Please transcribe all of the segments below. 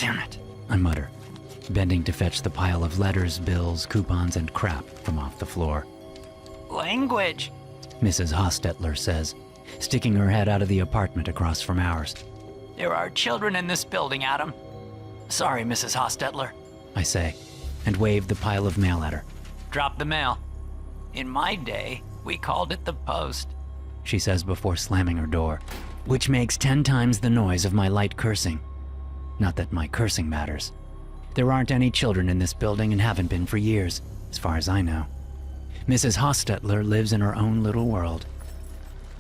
Damn it, I mutter, bending to fetch the pile of letters, bills, coupons, and crap from off the floor. Language, Mrs. Hostetler says, sticking her head out of the apartment across from ours. there are children in this building, Adam. Sorry, Mrs. Hostetler. I say, and wave the pile of mail at her. Drop the mail. In my day, we called it the post. She says before slamming her door, which makes 10 times the noise of my light cursing. Not that my cursing matters. There aren't any children in this building and haven't been for years, as far as I know. Mrs. Hostetler lives in her own little world.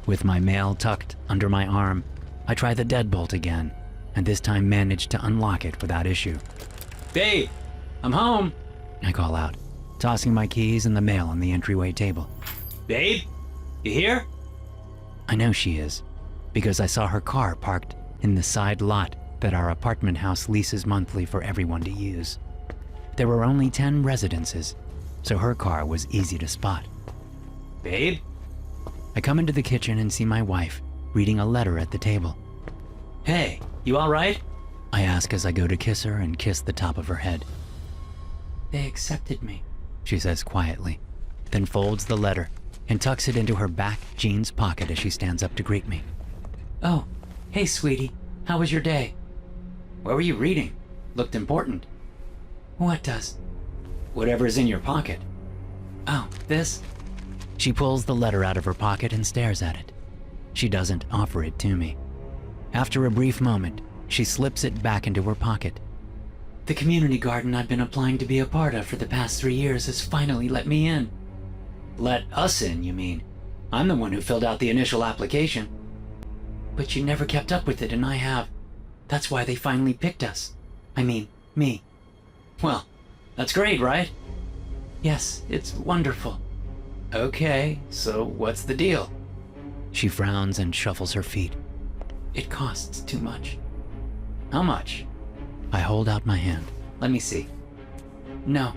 With my mail tucked under my arm, I try the deadbolt again, and this time manage to unlock it without issue. "Babe, I'm home," I call out, tossing my keys and the mail on the entryway table. "Babe, you here?" I know she is, because I saw her car parked in the side lot that our apartment house leases monthly for everyone to use. There were only 10 residences, so her car was easy to spot. "Babe?" I come into the kitchen and see my wife reading a letter at the table. "Hey, you all right?" I ask as I go to kiss her and kiss the top of her head. "They accepted me," she says quietly, then folds the letter and tucks it into her back jeans pocket as she stands up to greet me. "Oh, hey sweetie, how was your day?" "What were you reading? Looked important." "What does?" "Whatever's in your pocket." "Oh, this?" She pulls the letter out of her pocket and stares at it. She doesn't offer it to me. After a brief moment, she slips it back into her pocket. "The community garden I've been applying to be a part of for the past 3 years has finally let me in." "Let us in, you mean? I'm the one who filled out the initial application." "But you never kept up with it and I have. That's why they finally picked us. I mean, me." "Well, that's great, right?" "Yes, it's wonderful." "Okay, so what's the deal?" She frowns and shuffles her feet. "It costs too much." "How much?" I hold out my hand. "Let me see." "No,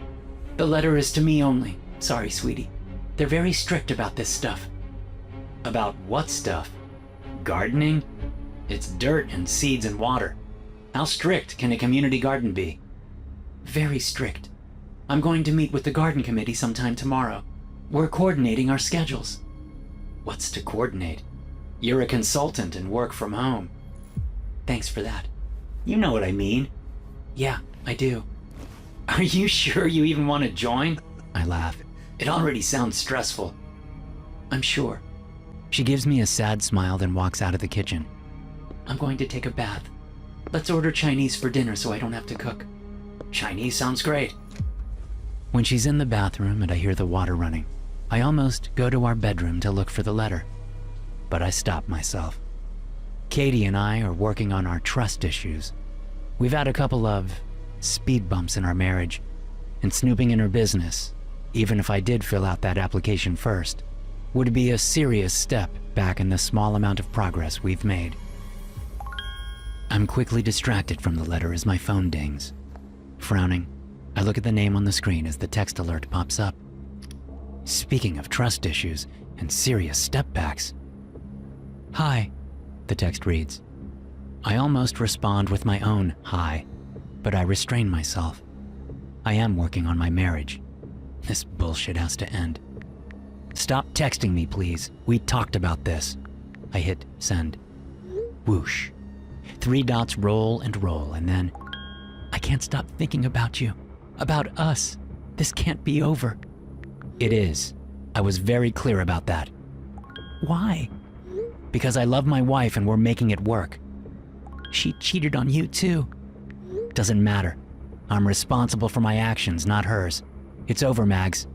the letter is to me only. Sorry, sweetie. They're very strict about this stuff." "About what stuff? Gardening? It's dirt and seeds and water. How strict can a community garden be?" "Very strict. I'm going to meet with the garden committee sometime tomorrow. We're coordinating our schedules." "What's to coordinate? You're a consultant and work from home." "Thanks for that." "You know what I mean." "Yeah, I do." "Are you sure you even want to join?" I laugh. "It already sounds stressful." "I'm sure." She gives me a sad smile, then walks out of the kitchen. "I'm going to take a bath. Let's order Chinese for dinner so I don't have to cook." "Chinese sounds great." When she's in the bathroom and I hear the water running, I almost go to our bedroom to look for the letter. But I stop myself. Katie and I are working on our trust issues. We've had a couple of speed bumps in our marriage, and snooping in her business, even if I did fill out that application first, would be a serious step back in the small amount of progress we've made. I'm quickly distracted from the letter as my phone dings. Frowning, I look at the name on the screen as the text alert pops up. Speaking of trust issues and serious step backs. "Hi," the text reads. I almost respond with my own hi, but I restrain myself. I am working on my marriage. This bullshit has to end. "Stop texting me, please. We talked about this." I hit send. Whoosh. 3 dots roll and roll, and then, "I can't stop thinking about you. About us. This can't be over." It is. I was very clear about that. "Why?" "Because I love my wife and we're making it work." "She cheated on you too." "Doesn't matter. I'm responsible for my actions, not hers. It's over, Mags."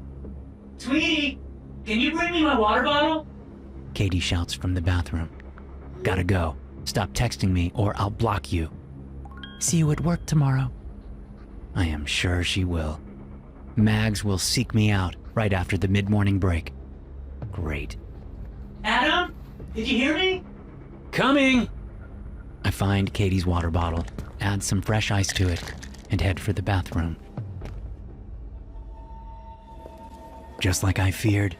Sweetie, can you bring me my water bottle? Katie shouts from the bathroom. "Gotta go. Stop texting me or I'll block you." "See you at work tomorrow." I am sure she will. Mags will seek me out right after the mid-morning break. Great. Adam, did you hear me? "Coming!" I find Katie's water bottle, add some fresh ice to it, and head for the bathroom. Just like I feared,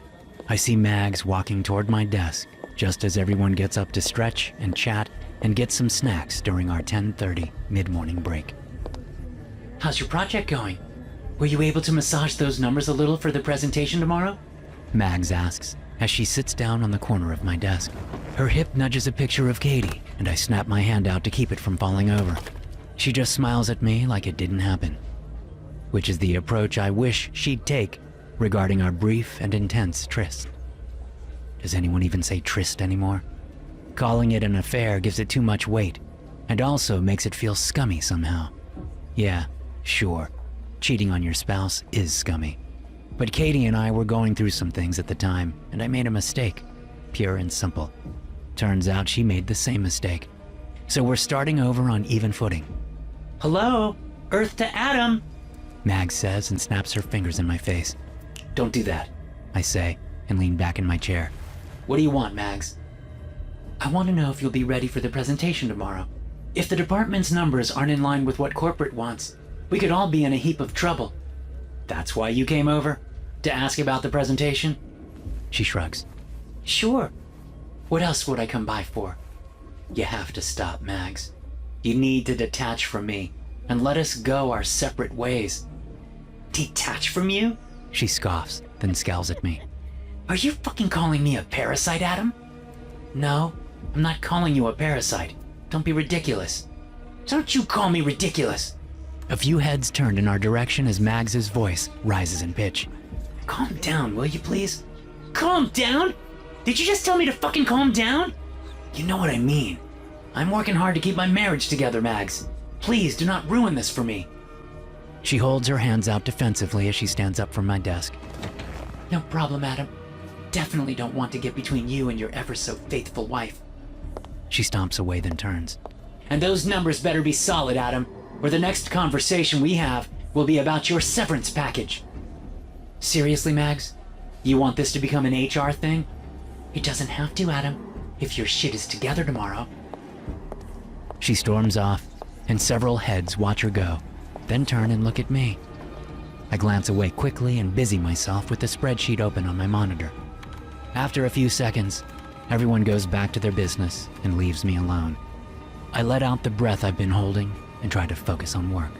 I see Mags walking toward my desk just as everyone gets up to stretch and chat and get some snacks during our 10:30 mid-morning break. How's your project going? Were you able to massage those numbers a little for the presentation tomorrow? Mags asks, as she sits down on the corner of my desk. Her hip nudges a picture of Katie, and I snap my hand out to keep it from falling over. She just smiles at me like it didn't happen, which is the approach I wish she'd take regarding our brief and intense tryst. Does anyone even say tryst anymore? Calling it an affair gives it too much weight, and also makes it feel scummy somehow. Yeah, sure, cheating on your spouse is scummy. But Katie and I were going through some things at the time, and I made a mistake, pure and simple. Turns out she made the same mistake. So we're starting over on even footing. Hello, Earth to Adam, Mags says and snaps her fingers in my face. Don't do that, I say, and lean back in my chair. What do you want, Mags? I want to know if you'll be ready for the presentation tomorrow. If the department's numbers aren't in line with what corporate wants, we could all be in a heap of trouble. That's why you came over? To ask about the presentation? She shrugs. Sure. What else would I come by for? You have to stop, Mags. You need to detach from me and let us go our separate ways. Detach from you? She scoffs, then scowls at me. Are you fucking calling me a parasite, Adam? No, I'm not calling you a parasite. Don't be ridiculous. Don't you call me ridiculous. A few heads turned in our direction as Mags's voice rises in pitch. Calm down, will you please? Calm down? Did you just tell me to fucking calm down? You know what I mean. I'm working hard to keep my marriage together, Mags. Please do not ruin this for me. She holds her hands out defensively as she stands up from my desk. No problem, Adam. Definitely don't want to get between you and your ever-so-faithful wife. She stomps away, then turns. And those numbers better be solid, Adam, or the next conversation we have will be about your severance package. Seriously, Mags? You want this to become an HR thing? It doesn't have to, Adam, if your shit is together tomorrow. She storms off, and several heads watch her go, then turn and look at me. I glance away quickly and busy myself with the spreadsheet open on my monitor. After a few seconds, everyone goes back to their business and leaves me alone. I let out the breath I've been holding and try to focus on work.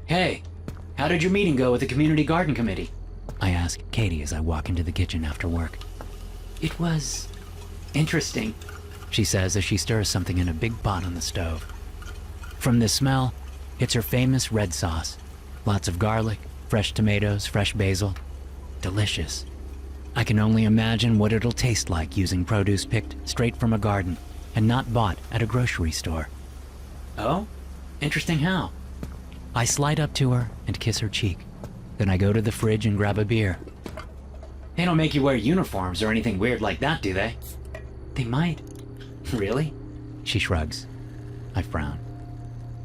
Hey, how did your meeting go with the community garden committee? I ask Katie as I walk into the kitchen after work. It was interesting, she says as she stirs something in a big pot on the stove. From the smell, it's her famous red sauce. Lots of garlic, fresh tomatoes, fresh basil. Delicious. I can only imagine what it'll taste like using produce picked straight from a garden and not bought at a grocery store. Oh? Interesting how? I slide up to her and kiss her cheek. Then I go to the fridge and grab a beer. They don't make you wear uniforms or anything weird like that, do they? They might. Really? She shrugs. I frown.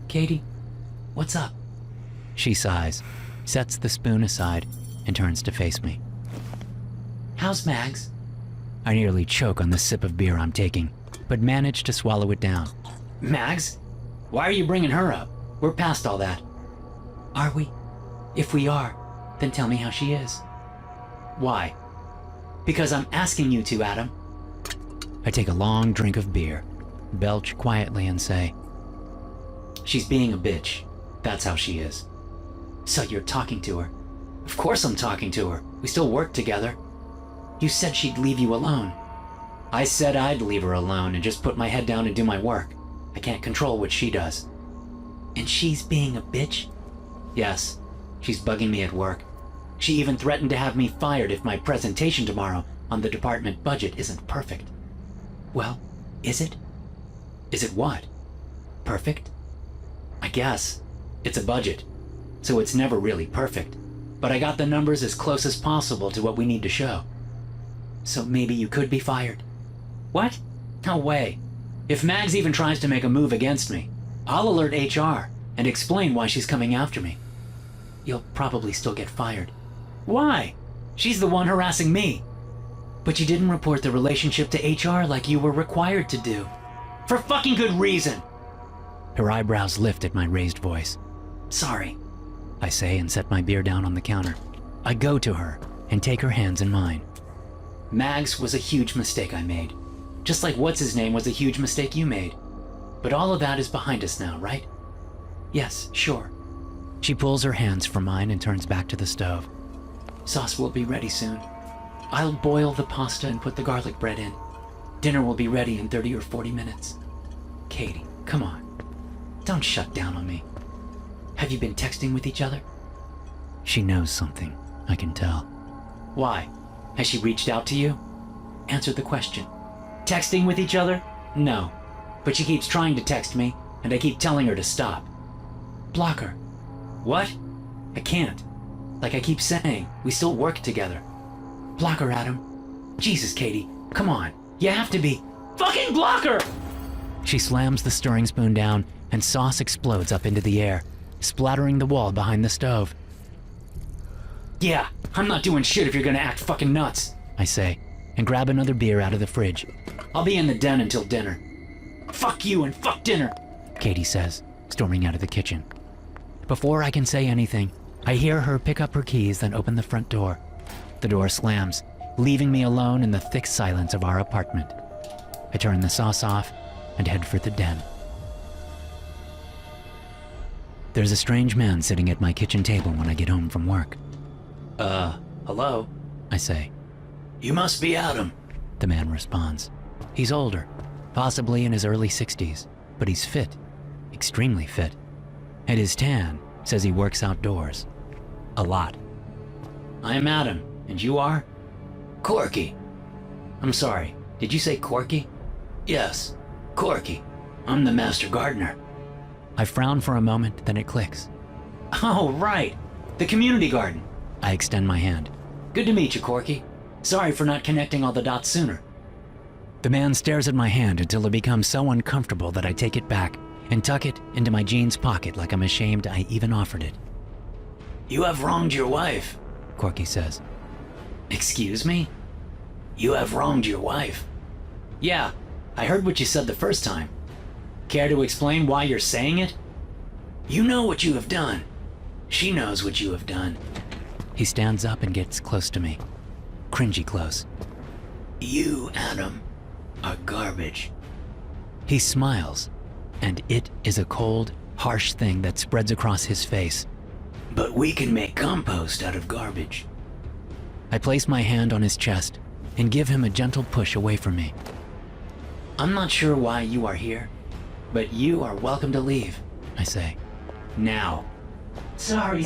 Katie, what's up? She sighs, sets the spoon aside, and turns to face me. How's Mags? I nearly choke on the sip of beer I'm taking, but manage to swallow it down. Mags? Why are you bringing her up? We're past all that. Are we? If we are, then tell me how she is. Why? Because I'm asking you to, Adam. I take a long drink of beer, belch quietly and say, she's being a bitch. That's how she is. So you're talking to her? Of course I'm talking to her. We still work together. You said she'd leave you alone. I said I'd leave her alone and just put my head down and do my work. I can't control what she does. And she's being a bitch? Yes, she's bugging me at work. She even threatened to have me fired if my presentation tomorrow on the department budget isn't perfect. Well, is it? Is it what? Perfect? I guess. It's a budget, so it's never really perfect. But I got the numbers as close as possible to what we need to show. So maybe you could be fired. What? No way. If Mags even tries to make a move against me, I'll alert HR and explain why she's coming after me. You'll probably still get fired. Why? She's the one harassing me. But you didn't report the relationship to HR like you were required to do. For fucking good reason! Her eyebrows lift at my raised voice. Sorry, I say and set my beer down on the counter. I go to her and take her hands in mine. Mags was a huge mistake I made. Just like what's-his-name was a huge mistake you made. But all of that is behind us now, right? Yes, sure. She pulls her hands from mine and turns back to the stove. Sauce will be ready soon. I'll boil the pasta and put the garlic bread in. Dinner will be ready in 30 or 40 minutes. Katie, come on. Don't shut down on me. Have you been texting with each other? She knows something, I can tell. Why? Has she reached out to you? Answer the question. Texting with each other? No. But she keeps trying to text me, and I keep telling her to stop. Block her. What? I can't. Like I keep saying, we still work together. Block her, Adam. Jesus, Katie, come on. You have to be. Fucking block her! She slams the stirring spoon down, and sauce explodes up into the air, splattering the wall behind the stove. Yeah, I'm not doing shit if you're gonna act fucking nuts, I say, and grab another beer out of the fridge. I'll be in the den until dinner. Fuck you and fuck dinner, Katie says, storming out of the kitchen. Before I can say anything, I hear her pick up her keys, then open the front door. The door slams, leaving me alone in the thick silence of our apartment. I turn the sauce off and head for the den. There's a strange man sitting at my kitchen table when I get home from work. Hello? I say. You must be Adam, the man responds. He's older, possibly in his early 60s, but he's fit, extremely fit. And his tan says he works outdoors. A lot. I'm Adam, and you are? Corky. I'm sorry, did you say Corky? Yes, Corky. I'm the master gardener. I frown for a moment, then it clicks. Oh, right. The community garden. I extend my hand. Good to meet you, Corky. Sorry for not connecting all the dots sooner. The man stares at my hand until it becomes so uncomfortable that I take it back and tuck it into my jeans pocket like I'm ashamed I even offered it. You have wronged your wife, Corky says. Excuse me? You have wronged your wife. Yeah, I heard what you said the first time. Care to explain why you're saying it? You know what you have done. She knows what you have done. He stands up and gets close to me. Cringy close. You, Adam, are garbage. He smiles, and it is a cold, harsh thing that spreads across his face. But we can make compost out of garbage. I place my hand on his chest and give him a gentle push away from me. I'm not sure why you are here, but you are welcome to leave, I say. Now. Sorry.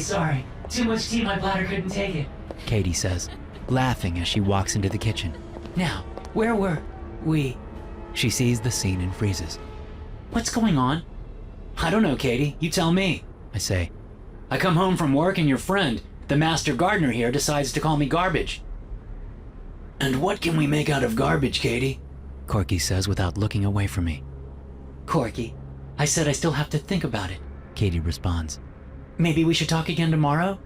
Too much tea, my bladder couldn't take it, Katie says, laughing as she walks into the kitchen. Now, where were we? She sees the scene and freezes. What's going on? I don't know, Katie. You tell me, I say. I come home from work and your friend, the master gardener here, decides to call me garbage. And what can we make out of garbage, Katie? Corky says without looking away from me. Corky, I said I still have to think about it, Katie responds. Maybe we should talk again tomorrow?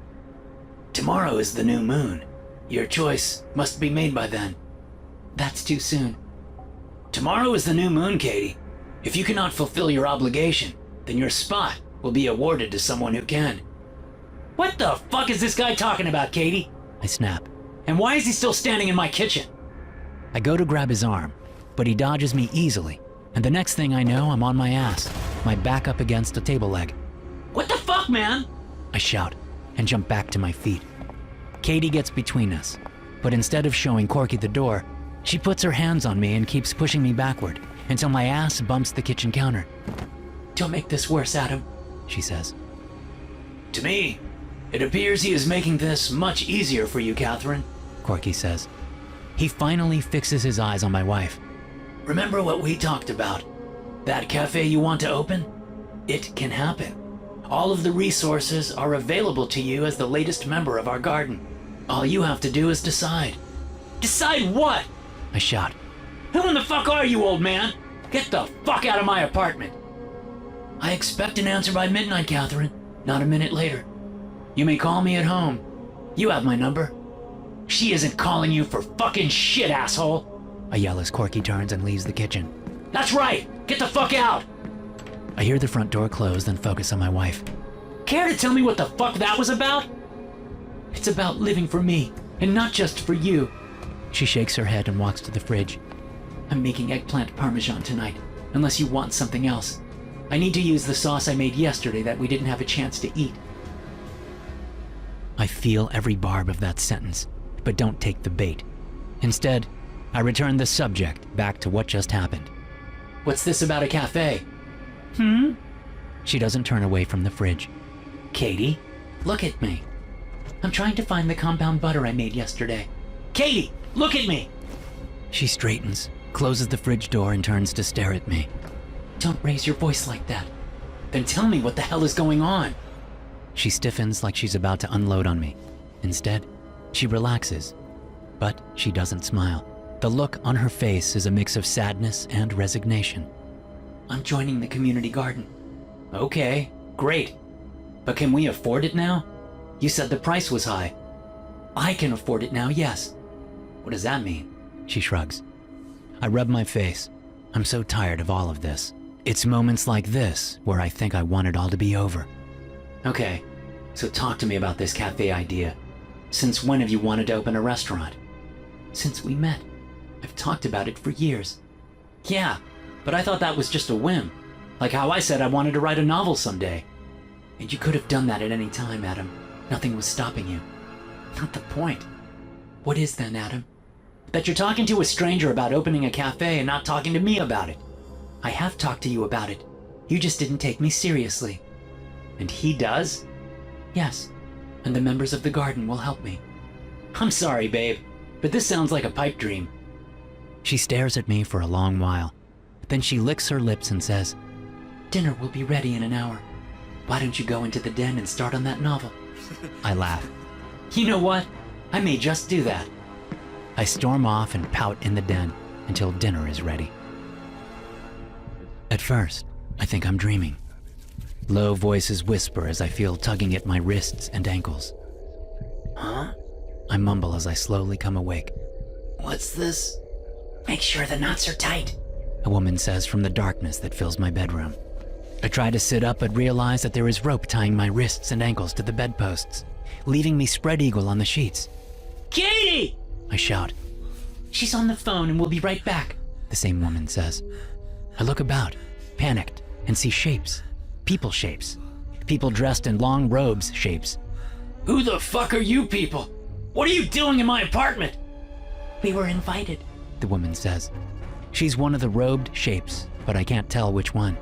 Tomorrow is the new moon. Your choice must be made by then. That's too soon. Tomorrow is the new moon, Katie. If you cannot fulfill your obligation, then your spot will be awarded to someone who can. What the fuck is this guy talking about, Katie? I snap. And why is he still standing in my kitchen? I go to grab his arm, but he dodges me easily, and the next thing I know, I'm on my ass, my back up against a table leg. What the fuck, man? I shout and jump back to my feet. Katie gets between us, but instead of showing Corky the door, she puts her hands on me and keeps pushing me backward until my ass bumps the kitchen counter. Don't make this worse, Adam, she says. To me, it appears he is making this much easier for you, Catherine, Corky says. He finally fixes his eyes on my wife. Remember what we talked about? That cafe you want to open? It can happen. All of the resources are available to you as the latest member of our garden. All you have to do is decide. Decide what? I shout. Who in the fuck are you, old man? Get the fuck out of my apartment. I expect an answer by midnight, Catherine, not a minute later. You may call me at home. You have my number. She isn't calling you for fucking shit, asshole. I yell as Corky turns and leaves the kitchen. That's right! Get the fuck out! I hear the front door close, then focus on my wife. Care to tell me what the fuck that was about? It's about living for me, and not just for you. She shakes her head and walks to the fridge. I'm making eggplant parmesan tonight, unless you want something else. I need to use the sauce I made yesterday that we didn't have a chance to eat. I feel every barb of that sentence, but don't take the bait. Instead, I return the subject back to what just happened. What's this about a cafe? She doesn't turn away from the fridge. Katie, look at me. I'm trying to find the compound butter I made yesterday. Katie, look at me! She straightens, closes the fridge door, and turns to stare at me. Don't raise your voice like that. Then tell me what the hell is going on. She stiffens like she's about to unload on me. Instead, she relaxes, but she doesn't smile. The look on her face is a mix of sadness and resignation. I'm joining the community garden. Okay, great. But can we afford it now? You said the price was high. I can afford it now, yes. What does that mean? She shrugs. I rub my face. I'm so tired of all of this. It's moments like this where I think I want it all to be over. Okay, so talk to me about this cafe idea. Since when have you wanted to open a restaurant? Since we met. I've talked about it for years. Yeah, but I thought that was just a whim. Like how I said I wanted to write a novel someday. And you could have done that at any time, Adam. Nothing was stopping you. Not the point. What is then, Adam? That you're talking to a stranger about opening a cafe and not talking to me about it. I have talked to you about it. You just didn't take me seriously. And he does? Yes. And the members of the garden will help me. I'm sorry, babe, but this sounds like a pipe dream. She stares at me for a long while. Then she licks her lips and says, Dinner will be ready in an hour. Why don't you go into the den and start on that novel? I laugh. You know what? I may just do that. I storm off and pout in the den until dinner is ready. At first, I think I'm dreaming. Low voices whisper as I feel tugging at my wrists and ankles. Huh? I mumble as I slowly come awake. What's this? Make sure the knots are tight, a woman says from the darkness that fills my bedroom. I try to sit up but realize that there is rope tying my wrists and ankles to the bedposts, leaving me spread eagle on the sheets. Katie! I shout. She's on the phone and we'll be right back, the same woman says. I look about, panicked, and see shapes. People shapes. People dressed in long robes shapes. Who the fuck are you people? What are you doing in my apartment? We were invited, the woman says. She's one of the robed shapes, but I can't tell which one.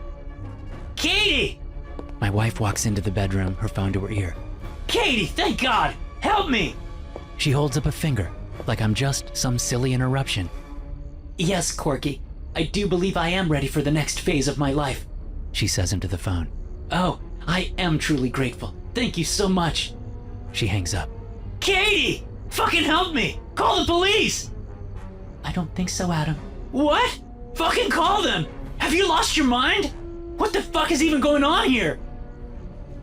Katie! My wife walks into the bedroom, her phone to her ear. Katie, thank God! Help me! She holds up a finger, like I'm just some silly interruption. Yes, Corky, I do believe I am ready for the next phase of my life, she says into the phone. Oh, I am truly grateful. Thank you so much. She hangs up. Katie! Fucking help me! Call the police! I don't think so, Adam. What? Fucking call them! Have you lost your mind? What the fuck is even going on here?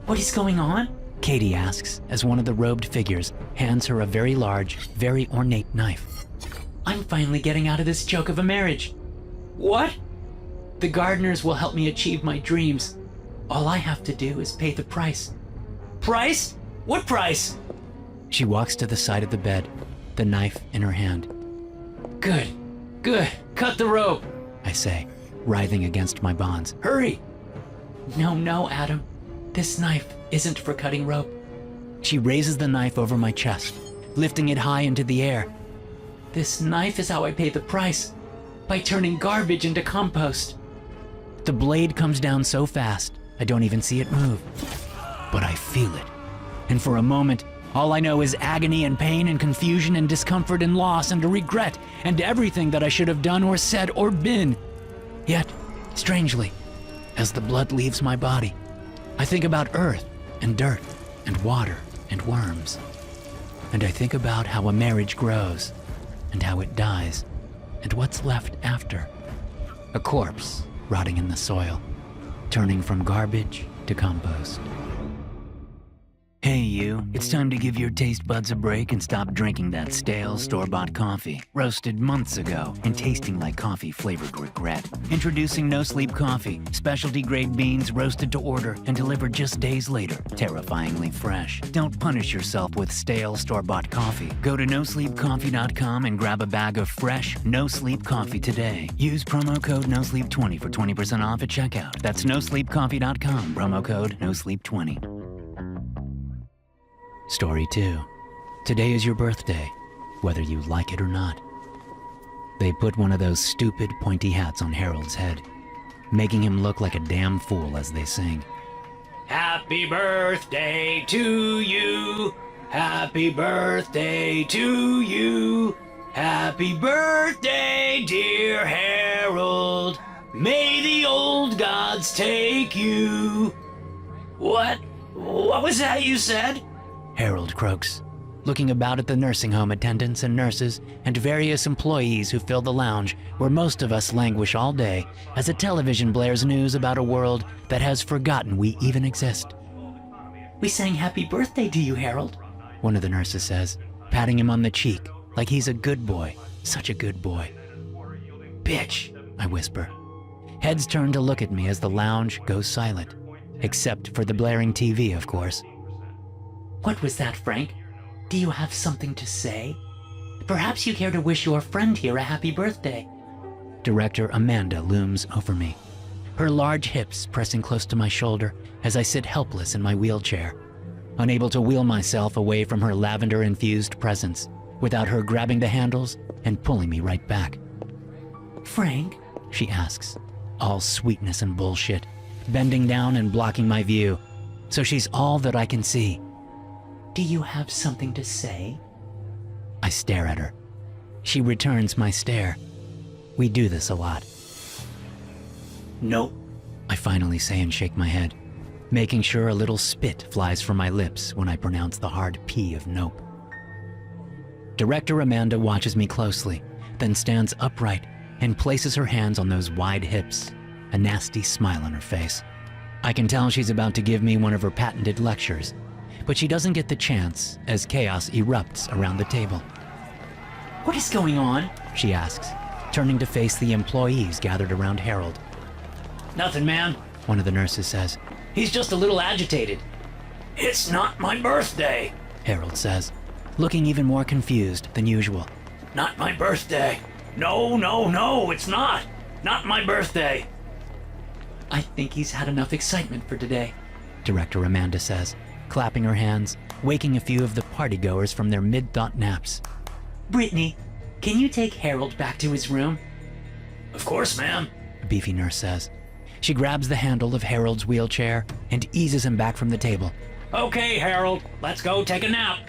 What is going on? Katie asks as one of the robed figures hands her a very large, very ornate knife. I'm finally getting out of this joke of a marriage. What? The gardeners will help me achieve my dreams. All I have to do is pay the price. Price? What price? She walks to the side of the bed, the knife in her hand. Good, good. Cut the rope, I say, writhing against my bonds. Hurry! No, Adam. This knife isn't for cutting rope. She raises the knife over my chest, lifting it high into the air. This knife is how I pay the price, by turning garbage into compost. The blade comes down so fast, I don't even see it move. But I feel it. And for a moment, all I know is agony and pain and confusion and discomfort and loss and regret and everything that I should have done or said or been. Yet, strangely, as the blood leaves my body, I think about earth and dirt and water and worms. And I think about how a marriage grows and how it dies and what's left after. A corpse rotting in the soil, turning from garbage to compost. Hey you. you, it's time to give your taste buds a break and stop drinking that stale store-bought coffee, roasted months ago and tasting like coffee flavored regret. Introducing No Sleep Coffee, specialty grade beans roasted to order and delivered just days later, terrifyingly fresh. Don't punish yourself with stale store-bought coffee. Go to nosleepcoffee.com and grab a bag of fresh No Sleep Coffee today. Use promo code NOSLEEP20 for 20% off at checkout. That's nosleepcoffee.com, promo code NOSLEEP20. Story 2. Today is your birthday, whether you like it or not. They put one of those stupid pointy hats on Harold's head, making him look like a damn fool as they sing. Happy birthday to you. Happy birthday to you. Happy birthday, dear Harold. May the old gods take you. What was that you said? Harold croaks, looking about at the nursing home attendants and nurses and various employees who fill the lounge where most of us languish all day as a television blares news about a world that has forgotten we even exist. We sang happy birthday to you, Harold, one of the nurses says, patting him on the cheek like he's a good boy, such a good boy. Bitch, I whisper. Heads turn to look at me as the lounge goes silent, except for the blaring TV, of course. What was that, Frank? Do you have something to say? Perhaps you care to wish your friend here a happy birthday. Director Amanda looms over me, her large hips pressing close to my shoulder as I sit helpless in my wheelchair, unable to wheel myself away from her lavender-infused presence without her grabbing the handles and pulling me right back. Frank, she asks, all sweetness and bullshit, bending down and blocking my view, so she's all that I can see. Do you have something to say? I stare at her. She returns my stare. We do this a lot. Nope, I finally say and shake my head, making sure a little spit flies from my lips when I pronounce the hard P of nope. Director Amanda watches me closely, then stands upright and places her hands on those wide hips, a nasty smile on her face. I can tell she's about to give me one of her patented lectures, but she doesn't get the chance as chaos erupts around the table. What is going on? She asks, turning to face the employees gathered around Harold. Nothing, man, one of the nurses says. He's just a little agitated. It's not my birthday, Harold says, looking even more confused than usual. Not my birthday. No, it's not. Not my birthday. I think he's had enough excitement for today, Director Amanda says, clapping her hands, waking a few of the partygoers from their mid-thought naps. Brittany, can you take Harold back to his room? Of course, ma'am, a beefy nurse says. She grabs the handle of Harold's wheelchair and eases him back from the table. Okay, Harold, let's go take a nap.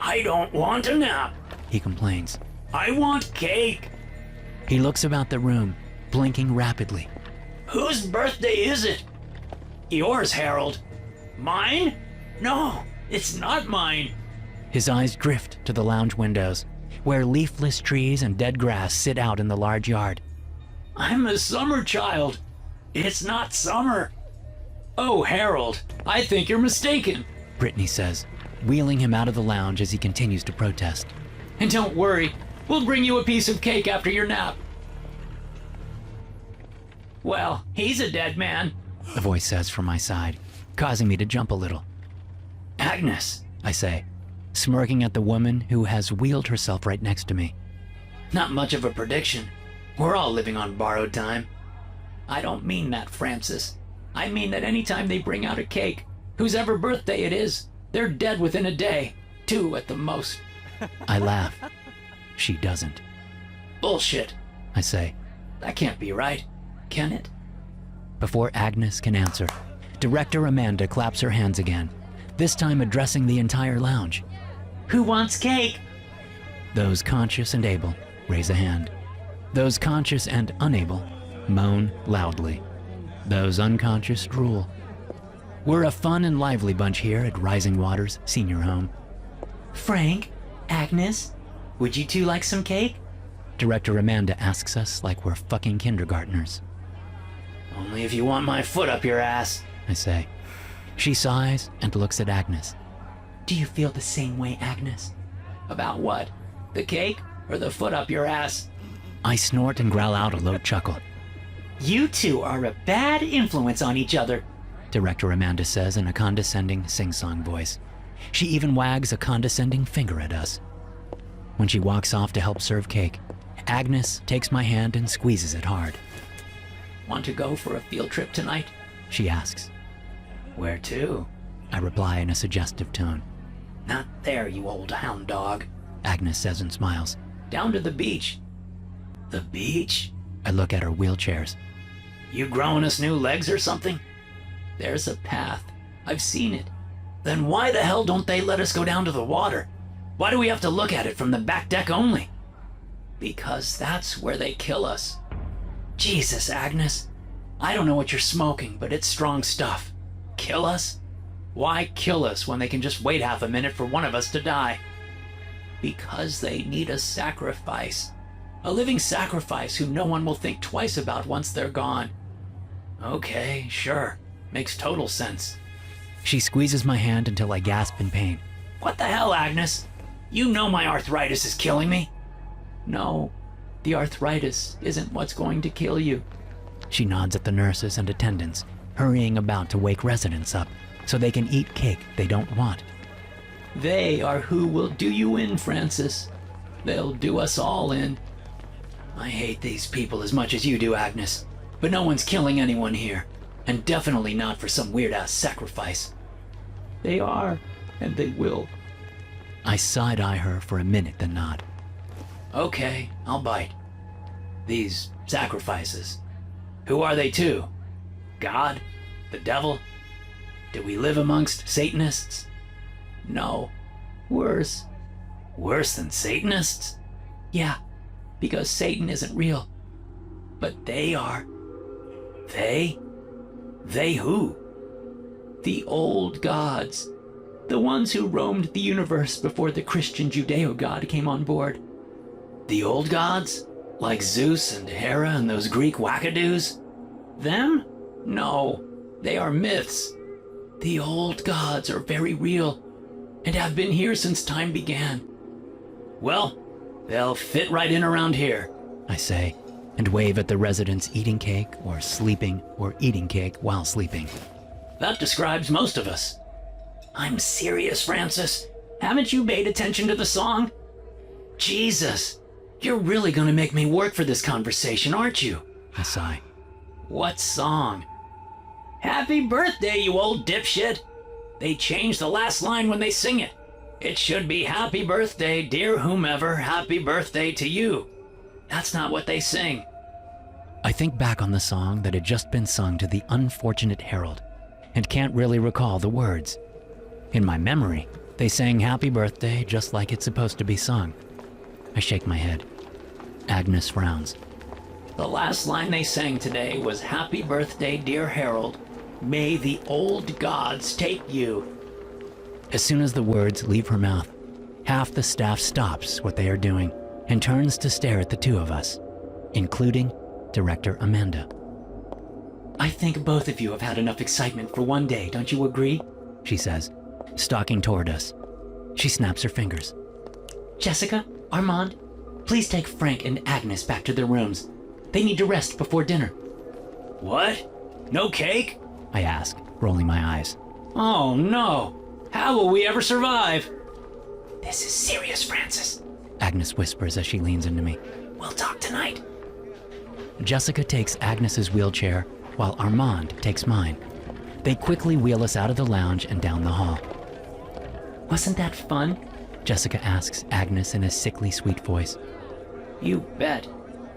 I don't want a nap, he complains. I want cake. He looks about the room, blinking rapidly. Whose birthday is it? Yours, Harold. Mine? No, it's not mine. His eyes drift to the lounge windows, where leafless trees and dead grass sit out in the large yard. I'm a summer child. It's not summer. Oh, Harold, I think you're mistaken, Brittany says, wheeling him out of the lounge as he continues to protest. And don't worry, we'll bring you a piece of cake after your nap. Well, he's a dead man, a voice says from my side, causing me to jump a little. Agnes, I say, smirking at the woman who has wheeled herself right next to me. Not much of a prediction. We're all living on borrowed time. I don't mean that, Francis. I mean that anytime they bring out a cake, whosever birthday it is, they're dead within a day. 2 at the most. I laugh. She doesn't. Bullshit, I say. That can't be right, can it? Before Agnes can answer, Director Amanda claps her hands again, this time addressing the entire lounge. Who wants cake? Those conscious and able raise a hand. Those conscious and unable moan loudly. Those unconscious drool. We're a fun and lively bunch here at Rising Waters Senior Home. Frank, Agnes, would you two like some cake? Director Amanda asks us like we're fucking kindergartners. Only if you want my foot up your ass, I say. She sighs and looks at Agnes. Do you feel the same way, Agnes? About what? The cake or the foot up your ass? I snort and growl out a low chuckle. You two are a bad influence on each other, Director Amanda says in a condescending sing-song voice. She even wags a condescending finger at us. When she walks off to help serve cake, Agnes takes my hand and squeezes it hard. Want to go for a field trip tonight? She asks. Where to? I reply in a suggestive tone. Not there, you old hound dog. Agnes says and smiles. Down to the beach. The beach? I look at her wheelchairs. You growing us new legs or something? There's a path. I've seen it. Then why the hell don't they let us go down to the water? Why do we have to look at it from the back deck only? Because that's where they kill us. Jesus, Agnes. I don't know what you're smoking, but it's strong stuff. Kill us? Why kill us when they can just wait half a minute for one of us to die? Because they need a sacrifice. A living sacrifice who no one will think twice about once they're gone. Okay, sure. Makes total sense. She squeezes my hand until I gasp in pain. What the hell, Agnes? You know my arthritis is killing me. No, the arthritis isn't what's going to kill you. She nods at the nurses and attendants, hurrying about to wake residents up so they can eat cake they don't want. They are who will do you in, Francis. They'll do us all in. I hate these people as much as you do, Agnes, but no one's killing anyone here, and definitely not for some weird-ass sacrifice. They are, and they will. I side-eye her for a minute, then nod. Okay, I'll bite. These sacrifices. Who are they to? God? The devil? Do we live amongst Satanists? No. Worse. Worse than Satanists? Yeah, because Satan isn't real. But they are. They? They who? The old gods. The ones who roamed the universe before the Christian Judeo-god came on board. The old gods? Like Zeus and Hera and those Greek wackadoos? Them? No, they are myths. The old gods are very real and have been here since time began. Well, they'll fit right in around here, I say, and wave at the residents eating cake or sleeping or eating cake while sleeping. That describes most of us. I'm serious, Francis. Haven't you paid attention to the song? Jesus, you're really gonna make me work for this conversation, aren't you? I sigh. What song? Happy birthday, you old dipshit! They change the last line when they sing it. It should be happy birthday, dear whomever, happy birthday to you. That's not what they sing. I think back on the song that had just been sung to the unfortunate Harold and can't really recall the words. In my memory, they sang happy birthday just like it's supposed to be sung. I shake my head. Agnes frowns. The last line they sang today was happy birthday, dear Harold. May the old gods take you. As soon as the words leave her mouth, half the staff stops what they are doing and turns to stare at the two of us, including Director Amanda. I think both of you have had enough excitement for one day, don't you agree? She says, stalking toward us. She snaps her fingers. Jessica, Armand, please take Frank and Agnes back to their rooms. They need to rest before dinner. What? No cake? I ask, rolling my eyes. Oh no! How will we ever survive? This is serious, Francis. Agnes whispers as she leans into me. We'll talk tonight. Jessica takes Agnes's wheelchair while Armand takes mine. They quickly wheel us out of the lounge and down the hall. Wasn't that fun? Jessica asks Agnes in a sickly sweet voice. You bet,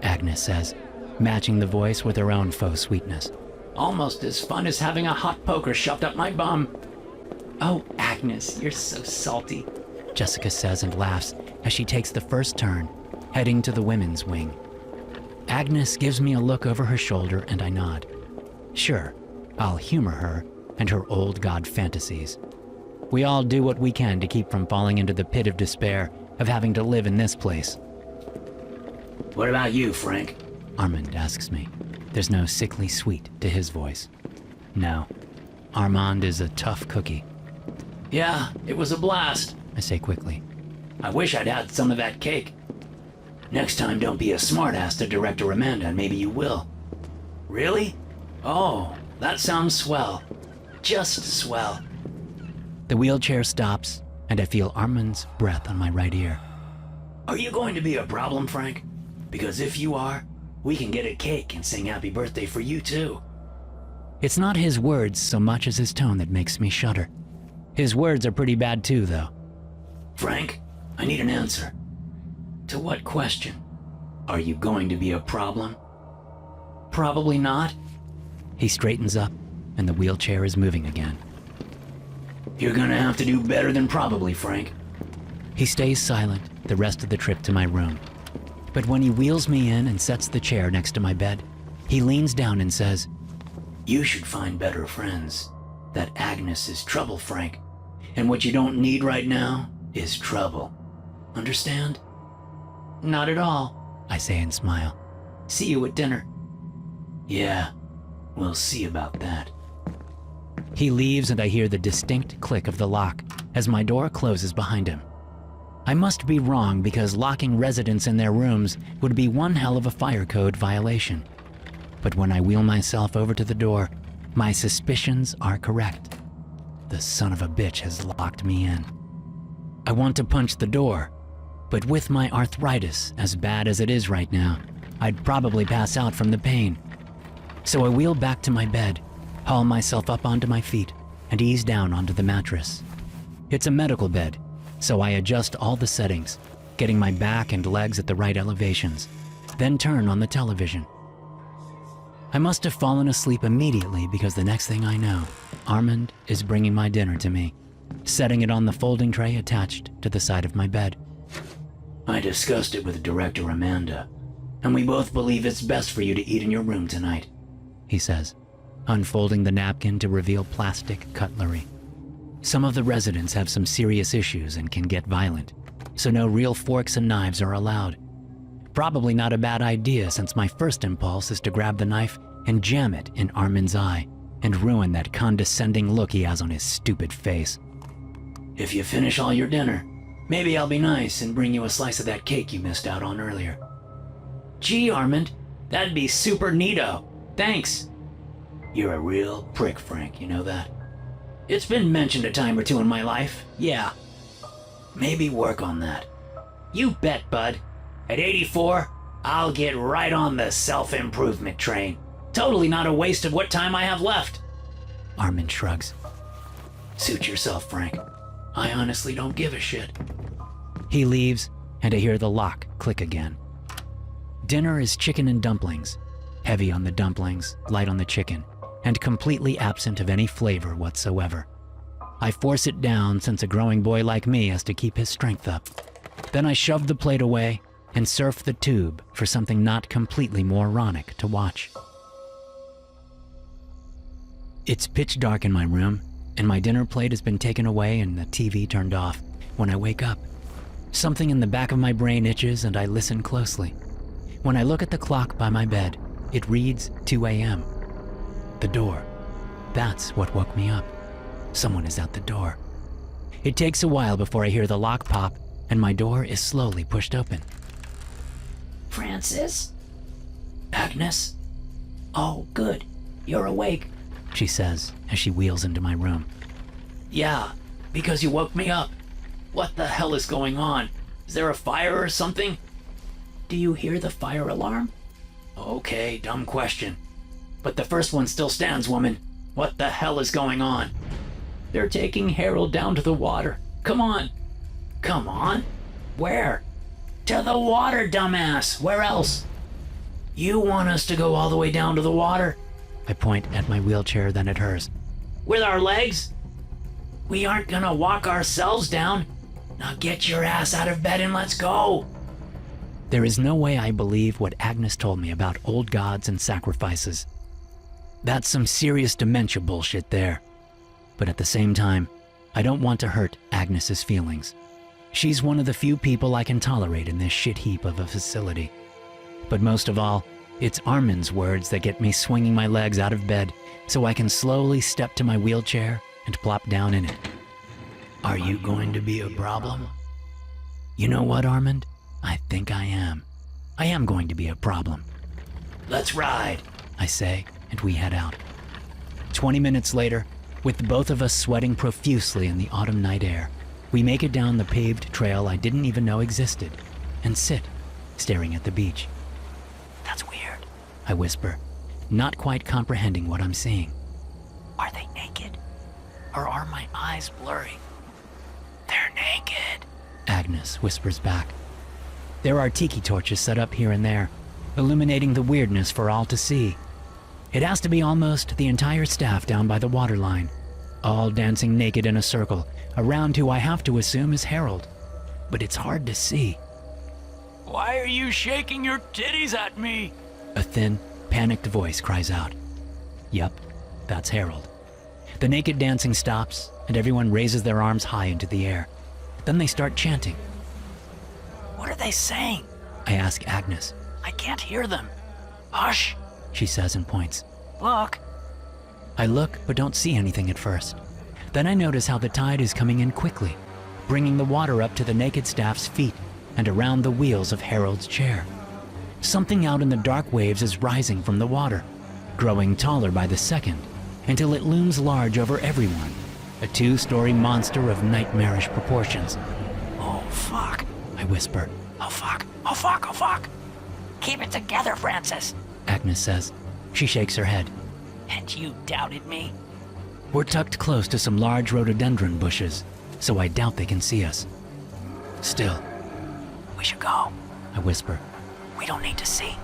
Agnes says, matching the voice with her own faux sweetness. Almost as fun as having a hot poker shoved up my bum. Oh, Agnes, you're so salty, Jessica says and laughs as she takes the first turn, heading to the women's wing. Agnes gives me a look over her shoulder and I nod. Sure, I'll humor her and her old god fantasies. We all do what we can to keep from falling into the pit of despair of having to live in this place. What about you, Frank? Armand asks me. There's no sickly sweet to his voice. No, Armand is a tough cookie. Yeah, it was a blast. I say quickly. I wish I'd had some of that cake. Next time, don't be a smartass to Director Amanda, and maybe you will. Really? Oh, that sounds swell. Just swell. The wheelchair stops, and I feel Armand's breath on my right ear. Are you going to be a problem, Frank? Because if you are, we can get a cake and sing happy birthday for you too. It's not his words so much as his tone that makes me shudder. His words are pretty bad too, though. Frank, I need an answer. To what question? Are you going to be a problem? Probably not. He straightens up, and the wheelchair is moving again. You're gonna have to do better than probably, Frank. He stays silent the rest of the trip to my room. But when he wheels me in and sets the chair next to my bed, he leans down and says, You should find better friends. That Agnes is trouble, Frank. And what you don't need right now is trouble. Understand? Not at all, I say and smile. See you at dinner. Yeah, we'll see about that. He leaves and I hear the distinct click of the lock as my door closes behind him. I must be wrong because locking residents in their rooms would be one hell of a fire code violation. But when I wheel myself over to the door, my suspicions are correct. The son of a bitch has locked me in. I want to punch the door, but with my arthritis as bad as it is right now, I'd probably pass out from the pain. So I wheel back to my bed, haul myself up onto my feet, and ease down onto the mattress. It's a medical bed, so I adjust all the settings, getting my back and legs at the right elevations, then turn on the television. I must have fallen asleep immediately because the next thing I know, Armand is bringing my dinner to me, setting it on the folding tray attached to the side of my bed. I discussed it with Director Amanda, and we both believe it's best for you to eat in your room tonight, he says, unfolding the napkin to reveal plastic cutlery. Some of the residents have some serious issues and can get violent, so no real forks and knives are allowed. Probably not a bad idea since my first impulse is to grab the knife and jam it in Armand's eye and ruin that condescending look he has on his stupid face. If you finish all your dinner, maybe I'll be nice and bring you a slice of that cake you missed out on earlier. Gee, Armand, that'd be super neato. Thanks. You're a real prick, Frank, you know that? It's been mentioned a time or two in my life, yeah. Maybe work on that. You bet, bud. At 84, I'll get right on the self-improvement train. Totally not a waste of what time I have left. Armand shrugs. Suit yourself, Frank. I honestly don't give a shit. He leaves, and I hear the lock click again. Dinner is chicken and dumplings, heavy on the dumplings, light on the chicken, and completely absent of any flavor whatsoever. I force it down since a growing boy like me has to keep his strength up. Then I shove the plate away and surf the tube for something not completely moronic to watch. It's pitch dark in my room, and my dinner plate has been taken away and the TV turned off when I wake up. Something in the back of my brain itches and I listen closely. When I look at the clock by my bed, it reads 2 a.m. The door. That's what woke me up. Someone is at the door. It takes a while before I hear the lock pop and my door is slowly pushed open. Francis? Agnes? Oh, good. You're awake. She says as she wheels into my room. Yeah, because you woke me up. What the hell is going on? Is there a fire or something? Do you hear the fire alarm? Okay, dumb question. But the first one still stands, woman. What the hell is going on? They're taking Harold down to the water. Come on. Come on? Where? To the water, dumbass. Where else? You want us to go all the way down to the water? I point at my wheelchair, then at hers. With our legs? We aren't gonna walk ourselves down. Now get your ass out of bed and let's go. There is no way I believe what Agnes told me about old gods and sacrifices. That's some serious dementia bullshit there. But at the same time, I don't want to hurt Agnes's feelings. She's one of the few people I can tolerate in this shit heap of a facility. But most of all, it's Armand's words that get me swinging my legs out of bed so I can slowly step to my wheelchair and plop down in it. Are you going to be a problem? You know what, Armand? I think I am. I am going to be a problem. Let's ride, I say, and we head out. 20 minutes later, with both of us sweating profusely in the autumn night air, we make it down the paved trail I didn't even know existed, and sit, staring at the beach. That's weird. I whisper, not quite comprehending what I'm seeing. Are they naked? Or are my eyes blurry? They're naked, Agnes whispers back. There are tiki torches set up here and there, illuminating the weirdness for all to see. It has to be almost the entire staff down by the waterline, all dancing naked in a circle, around who I have to assume is Harold. But it's hard to see. Why are you shaking your titties at me? A thin, panicked voice cries out. Yup, that's Harold. The naked dancing stops, and everyone raises their arms high into the air. Then they start chanting. What are they saying? I ask Agnes. I can't hear them. Hush, She says and points. look. I look, but don't see anything at first. Then I notice how the tide is coming in quickly, bringing the water up to the naked staff's feet and around the wheels of Harold's chair. Something out in the dark waves is rising from the water, growing taller by the second, until it looms large over everyone, a 2-story monster of nightmarish proportions. Oh, fuck. I whisper. Oh, fuck. Oh, fuck. Oh, fuck. Keep it together, Francis. Agnes says. She shakes her head. And you doubted me? We're tucked close to some large rhododendron bushes, so I doubt they can see us. Still, We should go. I whisper. We don't need to see.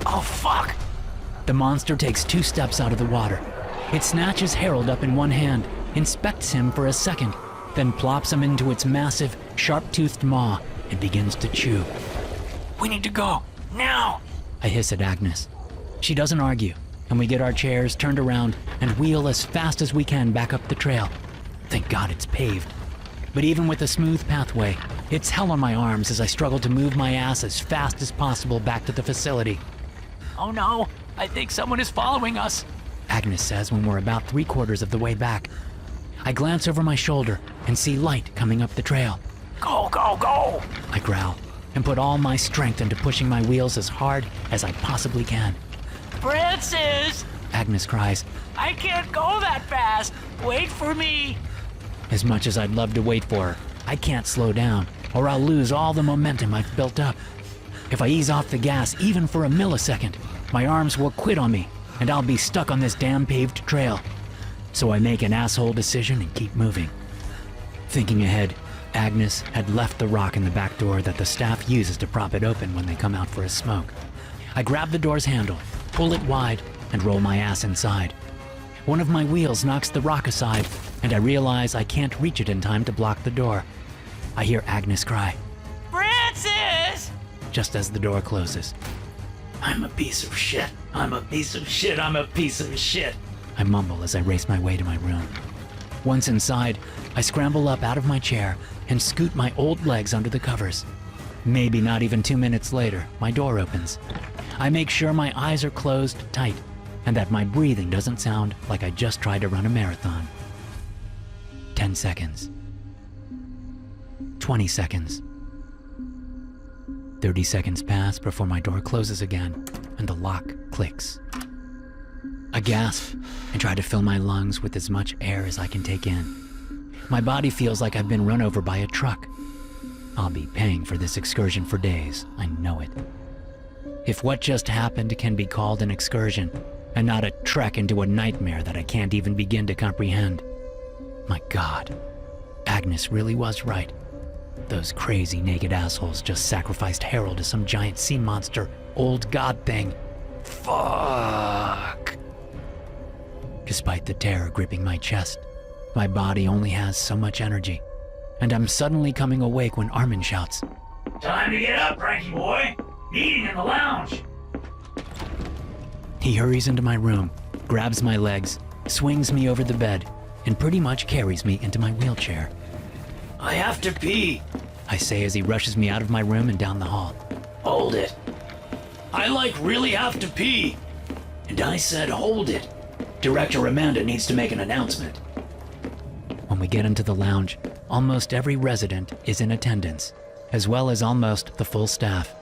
Oh, fuck. The monster takes 2 steps out of the water. It snatches Harold up in one hand, inspects him for a second, then plops him into its massive, sharp-toothed maw and begins to chew. We need to go. Now. I hiss at Agnes. She doesn't argue, and we get our chairs turned around and wheel as fast as we can back up the trail. Thank God it's paved. But even with a smooth pathway, it's hell on my arms as I struggle to move my ass as fast as possible back to the facility. Oh, no. I think someone is following us. Agnes says when we're about 3/4 of the way back. I glance over my shoulder and see light coming up the trail. Go, go, go. I growl and put all my strength into pushing my wheels as hard as I possibly can. Francis! Agnes cries. I can't go that fast. Wait for me. As much as I'd love to wait for her, I can't slow down, or I'll lose all the momentum I've built up. If I ease off the gas even for a millisecond, my arms will quit on me, and I'll be stuck on this damn paved trail. So I make an asshole decision and keep moving. Thinking ahead, Agnes had left the rock in the back door that the staff uses to prop it open when they come out for a smoke. I grab the door's handle, pull it wide, and roll my ass inside. One of my wheels knocks the rock aside, and I realize I can't reach it in time to block the door. I hear Agnes cry, Francis! just as the door closes. I'm a piece of shit. I'm a piece of shit. I'm a piece of shit. I mumble as I race my way to my room. Once inside, I scramble up out of my chair and scoot my old legs under the covers. Maybe not even 2 minutes later, my door opens. I make sure my eyes are closed tight and that my breathing doesn't sound like I just tried to run a marathon. 10 seconds. 20 seconds. 30 seconds pass before my door closes again and the lock clicks. I gasp and try to fill my lungs with as much air as I can take in. My body feels like I've been run over by a truck. I'll be paying for this excursion for days, I know it. If what just happened can be called an excursion, and not a trek into a nightmare that I can't even begin to comprehend. My God, Agnes really was right. Those crazy naked assholes just sacrificed Harold to some giant sea monster, old god thing. Fuck. Despite the terror gripping my chest, my body only has so much energy, and I'm suddenly coming awake when Armin shouts, Time to get up, Frankie boy. Meeting in the lounge. He hurries into my room, grabs my legs, swings me over the bed, and pretty much carries me into my wheelchair. I have to pee. I say as he rushes me out of my room and down the hall. Hold it. I really have to pee. And I said hold it. Director Amanda needs to make an announcement. When we get into the lounge, almost every resident is in attendance, as well as almost the full staff.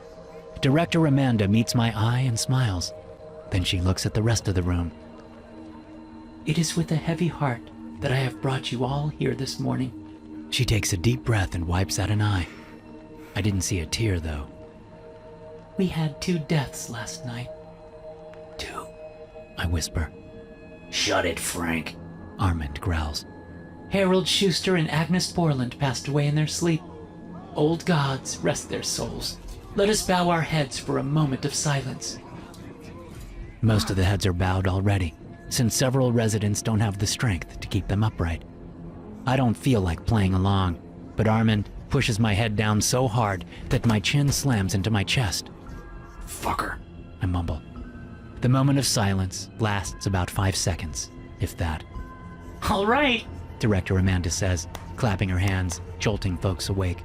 Director Amanda meets my eye and smiles. Then she looks at the rest of the room. It is with a heavy heart that I have brought you all here this morning. She takes a deep breath and wipes out an eye. I didn't see a tear, though. We had 2 deaths last night. 2. I whisper. Shut it, Frank. Armand growls. Harold Schuster and Agnes Borland passed away in their sleep. Old gods, rest their souls. Let us bow our heads for a moment of silence. Most of the heads are bowed already, since several residents don't have the strength to keep them upright. I don't feel like playing along, but Armand pushes my head down so hard that my chin slams into my chest. Fucker. I mumble. The moment of silence lasts about 5 seconds, if that. All right, Director Amanda says, clapping her hands, jolting folks awake.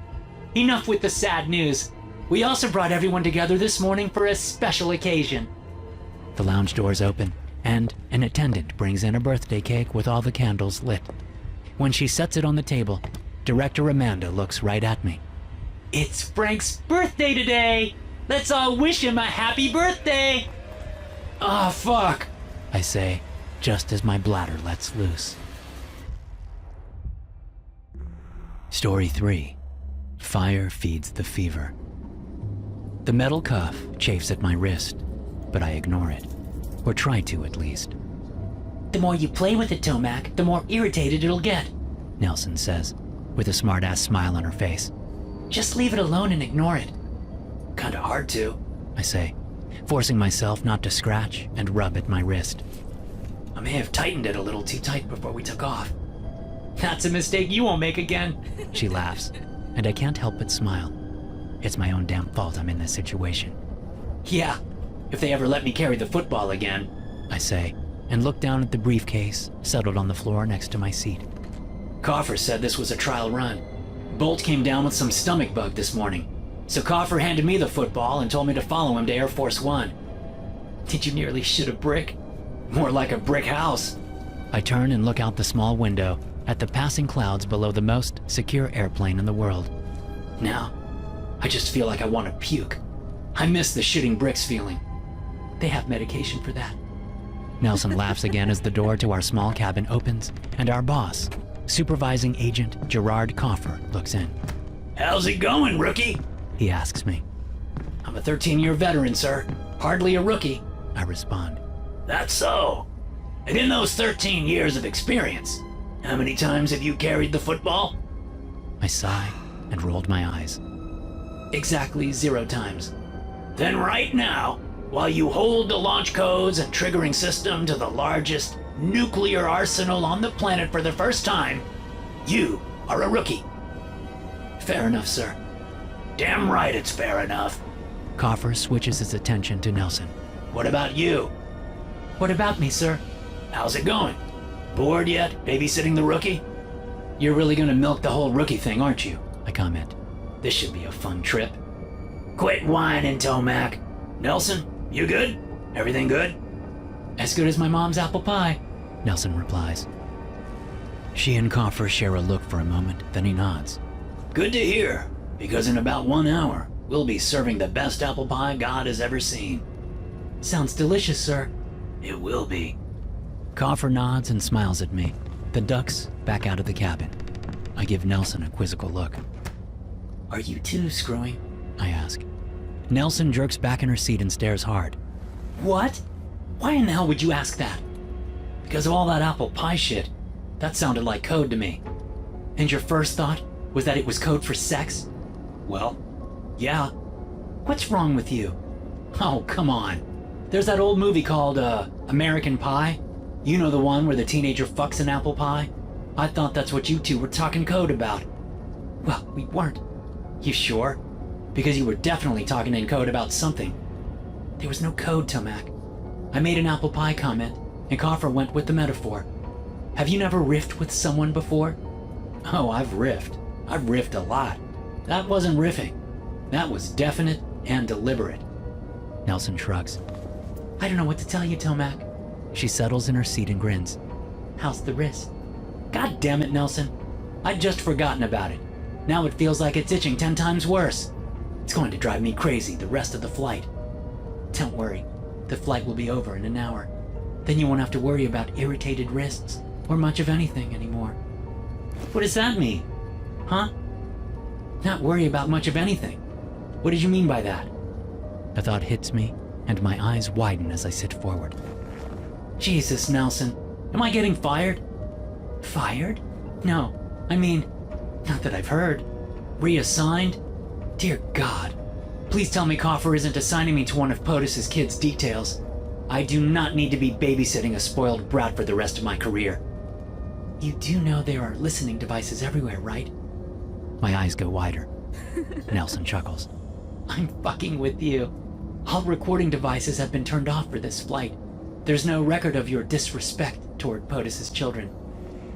enough with the sad news. We also brought everyone together this morning for a special occasion. The lounge doors open, and an attendant brings in a birthday cake with all the candles lit. When she sets it on the table, Director Amanda looks right at me. It's Frank's birthday today. Let's all wish him a happy birthday. Ah, fuck. I say, just as my bladder lets loose. Story 3. Fire feeds the fever. The metal cuff chafes at my wrist, but I ignore it. Or try to, at least. The more you play with it, Tomac, the more irritated it'll get. Nelson says, with a smart-ass smile on her face. Just leave it alone and ignore it. Kinda hard to. I say, forcing myself not to scratch and rub at my wrist. I may have tightened it a little too tight before we took off. That's a mistake you won't make again. She laughs, and I can't help but smile. It's my own damn fault I'm in this situation. Yeah, if they ever let me carry the football again. I say, and look down at the briefcase settled on the floor next to my seat. Coffer said this was a trial run. Bolt came down with some stomach bug this morning. So Coffer handed me the football and told me to follow him to Air Force One. Did you nearly shit a brick? More like a brick house. I turn and look out the small window at the passing clouds below the most secure airplane in the world. Now, I just feel like I want to puke. I miss the shitting bricks feeling. They have medication for that. Nelson laughs again as the door to our small cabin opens, and our boss, Supervising Agent Gerard Coffer, looks in. How's it going, rookie? He asks me. I'm a 13-year veteran, sir. Hardly a rookie. I respond. That's so. And in those 13 years of experience, how many times have you carried the football? I sigh and rolled my eyes. Exactly 0 times. Then right now, while you hold the launch codes and triggering system to the largest nuclear arsenal on the planet for the first time, you are a rookie. Fair enough, sir. Damn right it's fair enough. Coffer switches his attention to Nelson. What about you? What about me, sir? How's it going? Bored yet, babysitting the rookie? You're really gonna milk the whole rookie thing, aren't you? I comment. This should be a fun trip. Quit whining, Tomac. Nelson, you good? Everything good? As good as my mom's apple pie. Nelson replies. She and Coffer share a look for a moment, then he nods. Good to hear, because in about 1 hour, we'll be serving the best apple pie God has ever seen. Sounds delicious, sir. It will be. Coffer nods and smiles at me, then ducks back out of the cabin. I give Nelson a quizzical look. Are you too screwing? I ask. Nelson jerks back in her seat and stares hard. What? Why in the hell would you ask that? Because of all that apple pie shit. That sounded like code to me. And your first thought was that it was code for sex? Well, yeah. What's wrong with you? Oh, come on. There's that old movie called, American Pie. You know, the one where the teenager fucks an apple pie? I thought that's what you two were talking code about. Well, we weren't. You sure? Because you were definitely talking in code about something. There was no code, Tomac. I made an apple pie comment, and Coffer went with the metaphor. Have you never riffed with someone before? Oh, I've riffed. I've riffed a lot. That wasn't riffing. That was definite and deliberate. Nelson shrugs. I don't know what to tell you, Tomac. She settles in her seat and grins. How's the wrist? God damn it, Nelson. I'd just forgotten about it. Now it feels like it's itching 10 times worse. It's going to drive me crazy the rest of the flight. Don't worry, the flight will be over in an hour. Then you won't have to worry about irritated wrists or much of anything anymore. What does that mean? Huh? Not worry about much of anything. What did you mean by that? A thought hits me, and my eyes widen as I sit forward. Jesus, Nelson. Am I getting fired? Fired? No. I mean, not that I've heard. Reassigned? Dear God. Please tell me Coffer isn't assigning me to one of POTUS's kids' details. I do not need to be babysitting a spoiled brat for the rest of my career. You do know there are listening devices everywhere, right? My eyes go wider. Nelson chuckles. I'm fucking with you. All recording devices have been turned off for this flight. There's no record of your disrespect toward POTUS's children.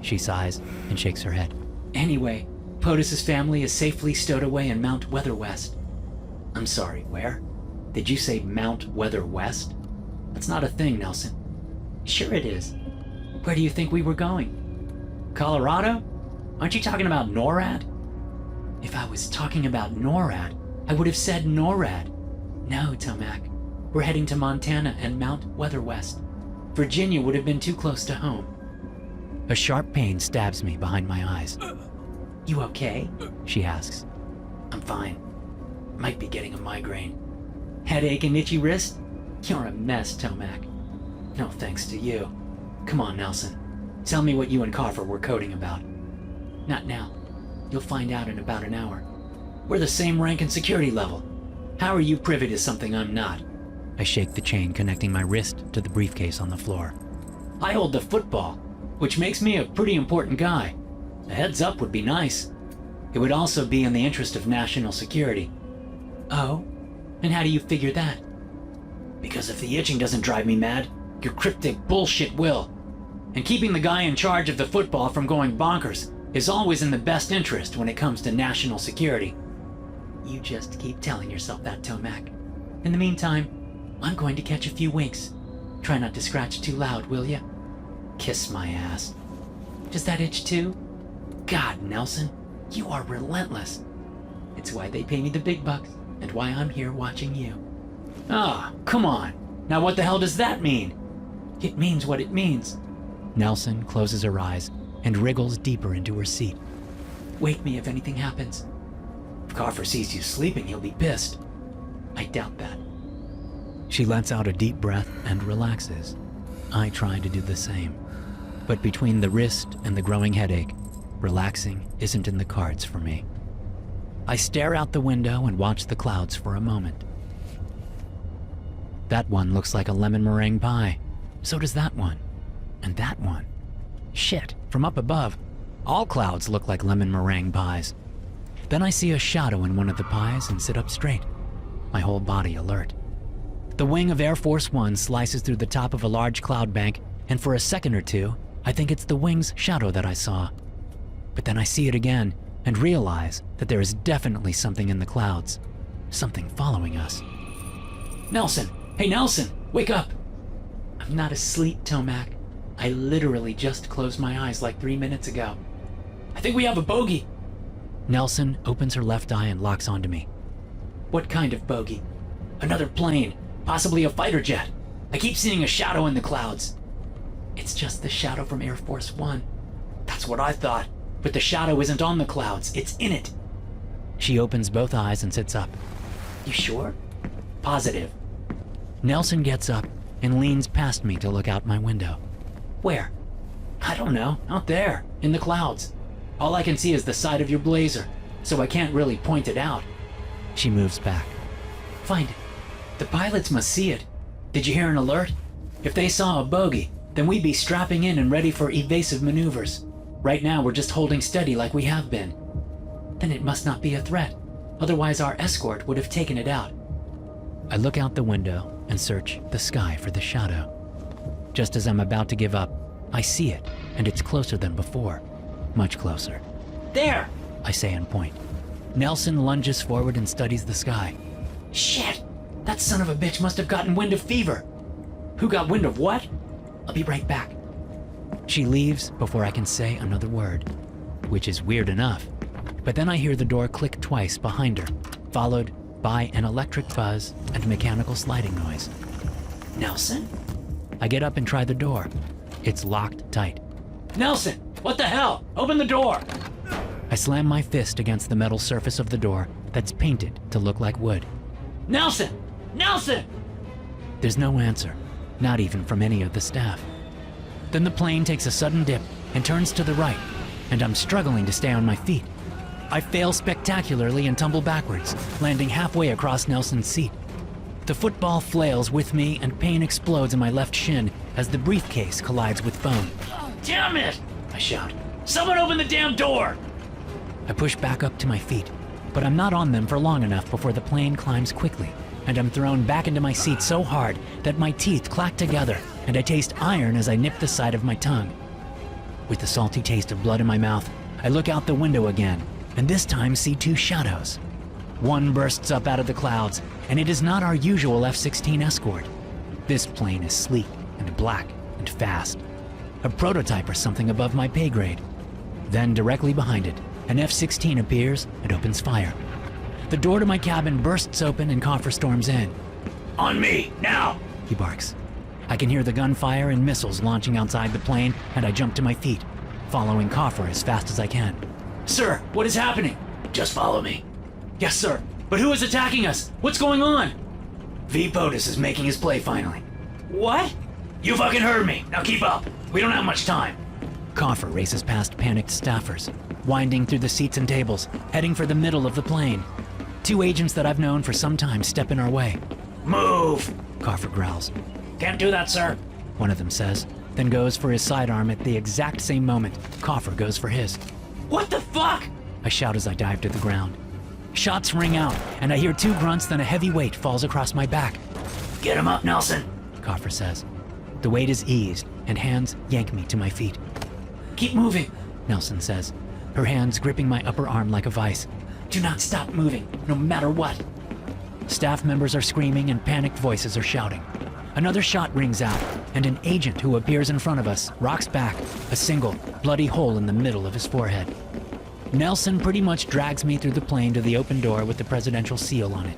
She sighs and shakes her head. Anyway, POTUS's family is safely stowed away in Mount Weather West. I'm sorry, where? Did you say Mount Weather West? That's not a thing, Nelson. Sure it is. Where do you think we were going? Colorado? Aren't you talking about NORAD? If I was talking about NORAD, I would have said NORAD. No, Tomac. We're heading to Montana and Mount Weather West. Virginia would have been too close to home. A sharp pain stabs me behind my eyes. You okay? She asks. I'm fine. Might be getting a migraine. Headache and itchy wrist? You're a mess, Tomac. No thanks to you. Come on, Nelson. Tell me what you and Coffer were coding about. Not now. You'll find out in about an hour. We're the same rank and security level. How are you privy to something I'm not? I shake the chain connecting my wrist to the briefcase on the floor. I hold the football, which makes me a pretty important guy. A heads up would be nice. It would also be in the interest of national security. Oh? And how do you figure that? Because if the itching doesn't drive me mad, your cryptic bullshit will. And keeping the guy in charge of the football from going bonkers is always in the best interest when it comes to national security. You just keep telling yourself that, Tomac. In the meantime, I'm going to catch a few winks. Try not to scratch too loud, will ya? Kiss my ass. Does that itch too? God, Nelson, you are relentless. It's why they pay me the big bucks, and why I'm here watching you. Ah, come on. Now what the hell does that mean? It means what it means. Nelson closes her eyes and wriggles deeper into her seat. Wake me if anything happens. If Coffer sees you sleeping, he'll be pissed. I doubt that. She lets out a deep breath and relaxes. I try to do the same. But between the wrist and the growing headache, relaxing isn't in the cards for me. I stare out the window and watch the clouds for a moment. That one looks like a lemon meringue pie. So does that one. And that one. Shit, from up above, all clouds look like lemon meringue pies. Then I see a shadow in one of the pies and sit up straight, my whole body alert. The wing of Air Force One slices through the top of a large cloud bank, and for a second or two, I think it's the wing's shadow that I saw. But then I see it again and realize that there is definitely something in the clouds, something following us. Nelson! Hey, Nelson! Wake up! I'm not asleep, Tomac. I literally just closed my eyes like 3 minutes ago. I think we have a bogey! Nelson opens her left eye and locks onto me. What kind of bogey? Another plane, possibly a fighter jet. I keep seeing a shadow in the clouds. It's just the shadow from Air Force One. That's what I thought, but the shadow isn't on the clouds, it's in it. She opens both eyes and sits up. You sure? Positive. Nelson gets up and leans past me to look out my window. Where? I don't know, out there, in the clouds. All I can see is the side of your blazer, so I can't really point it out. She moves back. Find it. The pilots must see it. Did you hear an alert? If they saw a bogey, then we'd be strapping in and ready for evasive maneuvers. Right now we're just holding steady like we have been. Then it must not be a threat. Otherwise our escort would have taken it out. I look out the window and search the sky for the shadow. Just as I'm about to give up, I see it, and it's closer than before. Much closer. There! I say and point. Nelson lunges forward and studies the sky. Shit! That son of a bitch must have gotten wind of fever. Who got wind of what? I'll be right back. She leaves before I can say another word. which is weird enough. But then I hear the door click twice behind her, followed by an electric buzz and mechanical sliding noise. Nelson? I get up and try the door. It's locked tight. Nelson! What the hell? Open the door! I slam my fist against the metal surface of the door that's painted to look like wood. Nelson! Nelson! There's no answer, not even from any of the staff. Then the plane takes a sudden dip and turns to the right, and I'm struggling to stay on my feet. I fail spectacularly and tumble backwards, landing halfway across Nelson's seat. The football flails with me and pain explodes in my left shin as the briefcase collides with foam. Oh, damn it! I shout. Someone open the damn door! I push back up to my feet, but I'm not on them for long enough before the plane climbs quickly, and I'm thrown back into my seat so hard that my teeth clack together and I taste iron as I nip the side of my tongue. With the salty taste of blood in my mouth, I look out the window again, and this time see two shadows. One bursts up out of the clouds, and it is not our usual F-16 Escort. This plane is sleek and black and fast. A prototype or something above my pay grade. Then directly behind it, an F-16 appears and opens fire. The door to my cabin bursts open and Coffer storms in. On me, now! He barks. I can hear the gunfire and missiles launching outside the plane, and I jump to my feet, following Coffer as fast as I can. Sir, what is happening? Just follow me. Yes, sir. But who is attacking us? What's going on? V. POTUS is making his play finally. What? You fucking heard me. Now keep up. We don't have much time. Coffer races past panicked staffers, winding through the seats and tables, heading for the middle of the plane. Two agents that I've known for some time step in our way. Move! Coffer growls. Can't do that, sir. One of them says, then goes for his sidearm at the exact same moment. Coffer goes for his. What the fuck? I shout as I dive to the ground. Shots ring out, and I hear two grunts, then a heavy weight falls across my back. Get him up, Nelson. Coffer says. The weight is eased, and hands yank me to my feet. Keep moving, Nelson says, her hands gripping my upper arm like a vice. Do not stop moving, no matter what. Staff members are screaming and panicked voices are shouting. Another shot rings out, and an agent who appears in front of us rocks back, a single, bloody hole in the middle of his forehead. Nelson pretty much drags me through the plane to the open door with the presidential seal on it.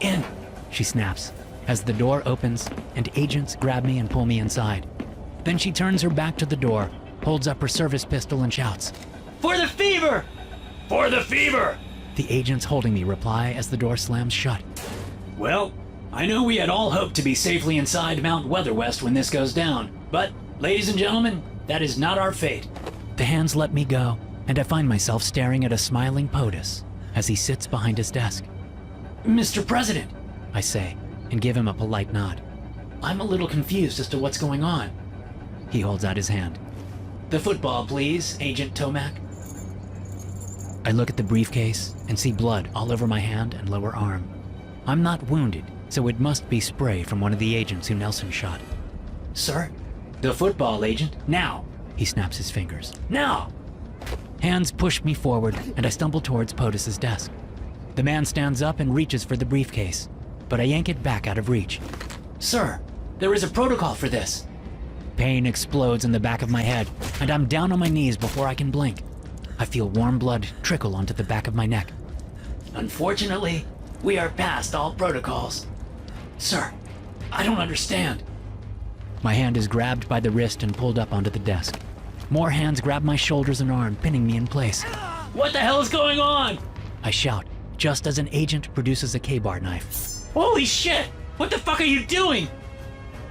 In, she snaps, as the door opens and agents grab me and pull me inside. Then she turns her back to the door, holds up her service pistol and shouts, For the fever! For the fever! The agents holding me reply as the door slams shut. Well, I know we had all hoped to be safely inside Mount Weatherwest when this goes down, but, ladies and gentlemen, that is not our fate. The hands let me go, and I find myself staring at a smiling POTUS as he sits behind his desk. Mr. President, I say, and give him a polite nod. I'm a little confused as to what's going on. He holds out his hand. The football, please, Agent Tomac. I look at the briefcase and see blood all over my hand and lower arm. I'm not wounded, so it must be spray from one of the agents who Nelson shot. Sir, the football agent, now! He snaps his fingers. Now! Hands push me forward, and I stumble towards POTUS's desk. The man stands up and reaches for the briefcase, but I yank it back out of reach. Sir, there is a protocol for this. Pain explodes in the back of my head, and I'm down on my knees before I can blink. I feel warm blood trickle onto the back of my neck. Unfortunately, we are past all protocols. Sir, I don't understand. My hand is grabbed by the wrist and pulled up onto the desk. More hands grab my shoulders and arm, pinning me in place. What the hell is going on? I shout, just as an agent produces a K-bar knife. Holy shit! What the fuck are you doing?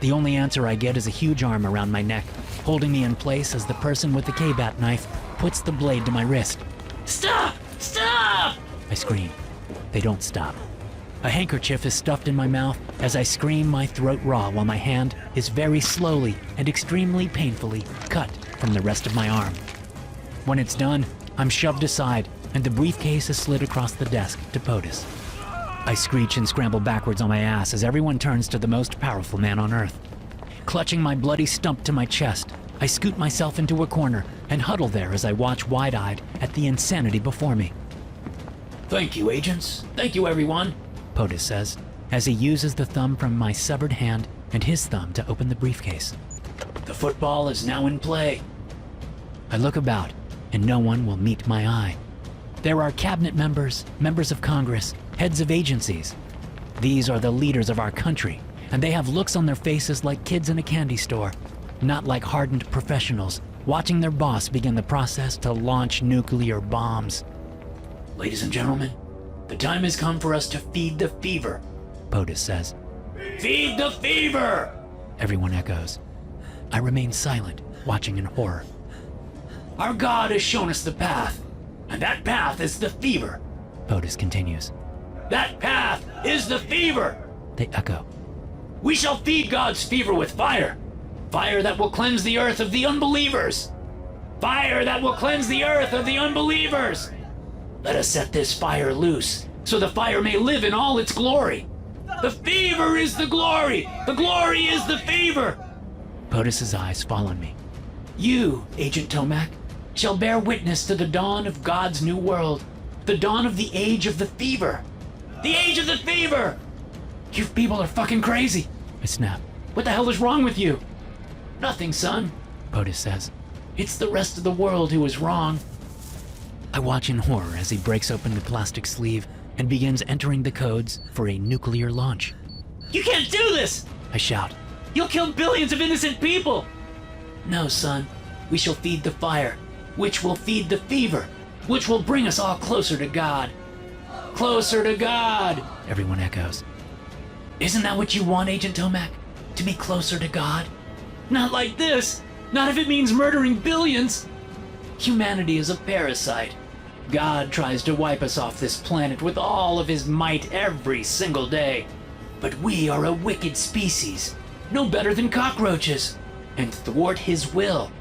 The only answer I get is a huge arm around my neck, holding me in place as the person with the K-bat knife puts the blade to my wrist. Stop! Stop! I scream. They don't stop. A handkerchief is stuffed in my mouth as I scream my throat raw while my hand is very slowly and extremely painfully cut from the rest of my arm. When it's done, I'm shoved aside and the briefcase is slid across the desk to POTUS. I screech and scramble backwards on my ass as everyone turns to the most powerful man on Earth. Clutching my bloody stump to my chest, I scoot myself into a corner and huddle there as I watch wide-eyed at the insanity before me. Thank you, agents. Thank you, everyone, POTUS says, as he uses the thumb from my severed hand and his thumb to open the briefcase. The football is now in play. I look about, and no one will meet my eye. There are cabinet members, members of Congress, heads of agencies. These are the leaders of our country, and they have looks on their faces like kids in a candy store, not like hardened professionals watching their boss begin the process to launch nuclear bombs. Ladies and gentlemen, the time has come for us to feed the fever. POTUS says. Feed the fever! Everyone echoes. I remain silent, watching in horror. Our God has shown us the path, and that path is the fever. POTUS continues. That path is the fever! They echo. We shall feed God's fever with fire. Fire that will cleanse the earth of the unbelievers. Fire that will cleanse the earth of the unbelievers. Let us set this fire loose, so the fire may live in all its glory. The fever is the glory! The glory is the fever! POTUS's eyes fall on me. You, Agent Tomac, shall bear witness to the dawn of God's new world. The dawn of the age of the fever. The age of the fever! You people are fucking crazy. I snap. What the hell is wrong with you? Nothing, son. POTUS says. It's the rest of the world who is wrong. I watch in horror as he breaks open the plastic sleeve and begins entering the codes for a nuclear launch. You can't do this! I shout. You'll kill billions of innocent people! No, son. We shall feed the fire, which will feed the fever, which will bring us all closer to God. Closer to God! Everyone echoes. Isn't that what you want, Agent Tomac? To be closer to God? Not like this! Not if it means murdering billions! Humanity is a parasite. God tries to wipe us off this planet with all of his might every single day. But we are a wicked species, no better than cockroaches, and thwart his will.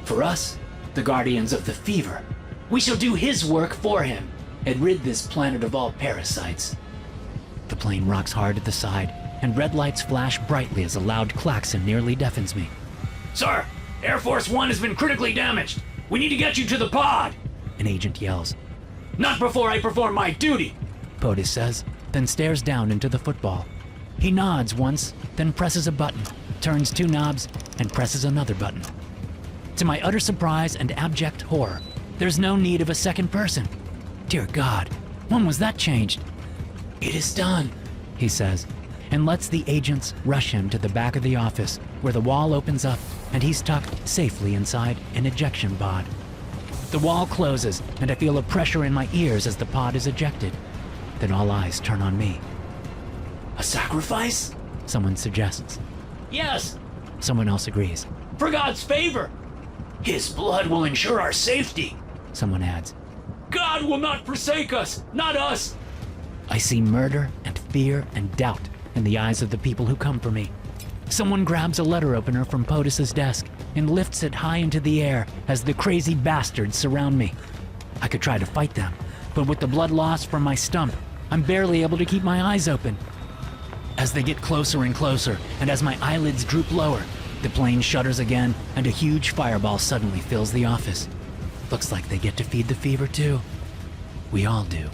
For us, the guardians of the fever, we shall do his work for him and rid this planet of all parasites. The plane rocks hard at the side, and red lights flash brightly as a loud klaxon nearly deafens me. Sir, Air Force One has been critically damaged. We need to get you to the pod. An agent yells. Not before I perform my duty. POTUS says, then stares down into the football. He nods once, then presses a button, turns two knobs, and presses another button. To my utter surprise and abject horror, there's no need of a second person. Dear God, when was that changed? It is done, he says, and lets the agents rush him to the back of the office, where the wall opens up and he's tucked safely inside an ejection pod. The wall closes, and I feel a pressure in my ears as the pod is ejected. Then all eyes turn on me. A sacrifice? Someone suggests. Yes, Someone else agrees. for God's favor. His blood will ensure our safety. Someone adds. God will not forsake us, not us. I see murder and fear and doubt in the eyes of the people who come for me. Someone grabs a letter opener from POTUS's desk and lifts it high into the air as the crazy bastards surround me. I could try to fight them, but with the blood loss from my stump, I'm barely able to keep my eyes open. As they get closer and closer, and as my eyelids droop lower, the plane shudders again, and a huge fireball suddenly fills the office. Looks like they get to feed the fever too. We all do.